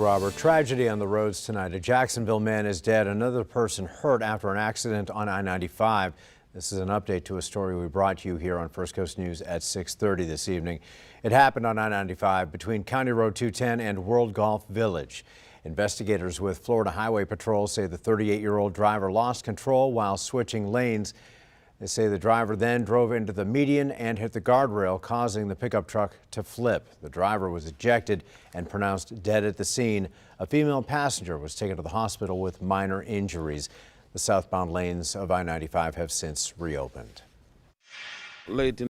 Robert, tragedy on the roads tonight. A Jacksonville man is dead. Another person hurt after an accident on I-95. This is an update to a story we brought you here on First Coast News at 6:30 this evening. It happened on I-95 between County Road 210 and World Golf Village. Investigators with Florida Highway Patrol say the 38-year-old driver lost control while switching lanes. They say the driver then drove into the median and hit the guardrail, causing the pickup truck to flip. The driver was ejected and pronounced dead at the scene. A female passenger was taken to the hospital with minor injuries. The southbound lanes of I-95 have since reopened. Late